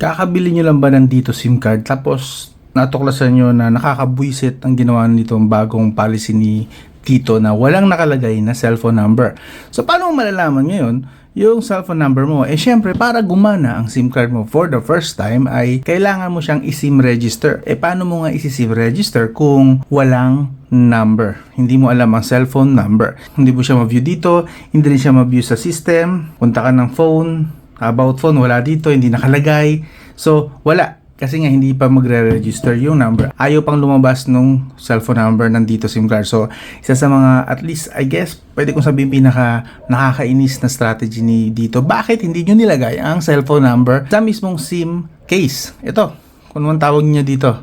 Kakabili nyo lang ba ng Dito SIM card tapos natuklasan nyo na nakakabwisit ang ginawa nitong bagong policy ni Dito na walang nakalagay na cellphone number. So paano mo malalaman ngayon yung cellphone number mo? Eh syempre para gumana ang SIM card mo for the first time ay kailangan mo siyang i-SIM register. Eh paano mo nga i-SIM register kung walang number? Hindi mo alam ang cellphone number. Hindi mo siya ma-view dito, hindi rin siya ma-view sa system. Punta ka ng phone, about phone, wala dito, hindi nakalagay. So wala. Kasi nga hindi pa magre-register yung number. Ayaw pang lumabas nung cellphone number ng Dito SIM card. So, isa sa mga, at least, I guess, pwede kong sabihin nakakainis na strategy ni Dito. Bakit hindi nyo nilagay ang cellphone number sa mismong SIM case? Ito, kung anong tawag niya dito.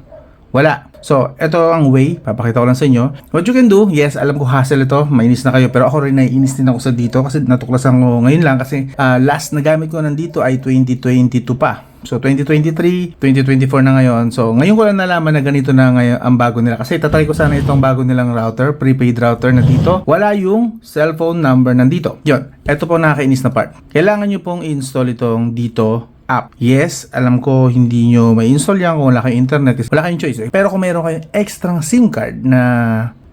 Wala. So, ito ang way. Papakita ko lang sa inyo. What you can do, yes, alam ko hassle ito. Mainis na kayo. Pero ako rin naiinis din ako sa Dito kasi natuklasan ko ngayon lang kasi last na gamit ko nandito ay 2022 pa. So, 2023, 2024 na ngayon. So, ngayon ko lang nalaman na ganito na ngayon ang bago nila. Kasi tatry ko sana itong bago nilang router, prepaid router na dito. Wala yung cellphone number nandito. Yun. Ito po nakakainis na part. Kailangan nyo pong i-install itong Dito app. Yes, alam ko hindi nyo may install yan kung wala kayong internet. Wala kayong choice. Pero kung mayroon kayong extra SIM card na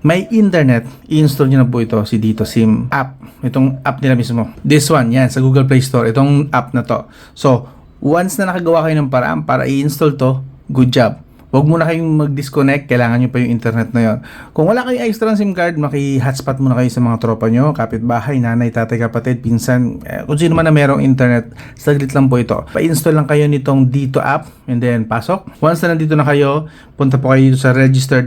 may internet, i-install nyo na po ito, si Dito SIM app. Itong app nila mismo. This one, yan, sa Google Play Store. Itong app na to. So, once na nakagawa kayo ng paraan para i-install to, good job. Huwag muna kayong mag-disconnect, kailangan nyo pa yung internet na yon. Kung wala kayong extra SIM card, maki-hotspot muna kayo sa mga tropa nyo, kapitbahay, nanay, tatay, kapatid, pinsan, kung sino man na merong internet, saglit lang po ito. Pa-install lang kayo nitong Dito app, and then pasok. Once na nandito na kayo, punta po kayo sa register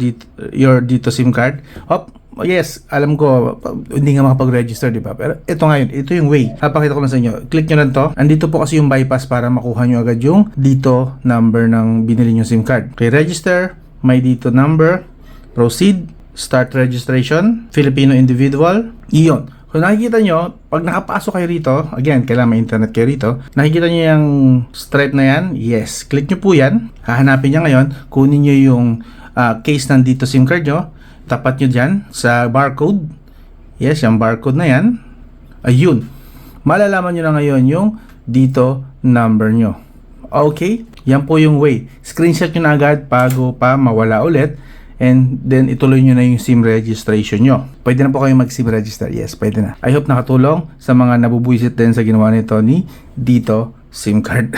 your Dito SIM card. Hop! Yes, alam ko, hindi nga makapag-register, di ba? Pero ito ngayon, ito yung way. Papakita ko lang sa inyo. Click nyo lang to. Andito po kasi yung bypass para makuha nyo agad yung Dito number ng binili nyo SIM card. Okay, register, may Dito number, proceed, start registration, Filipino individual, iyon. Kung nakikita nyo, pag nakapasok kayo rito, again, kailangan may internet kayo rito, nakikita nyo yung stripe na yan, yes, click nyo po yan, hahanapin nyo ngayon, kunin nyo yung case ng Dito SIM card nyo, tapat nyo dyan sa barcode. Yes, yung barcode na yan. Ayun. Malalaman nyo na ngayon yung Dito number nyo. Okay? Yan po yung way. Screenshot nyo na agad bago pa mawala ulit. And then ituloy nyo na yung SIM registration nyo. Pwede na po kayo mag-SIM register. Yes, pwede na. I hope nakatulong sa mga nabubuisit din sa ginawa nito ni Dito SIM card.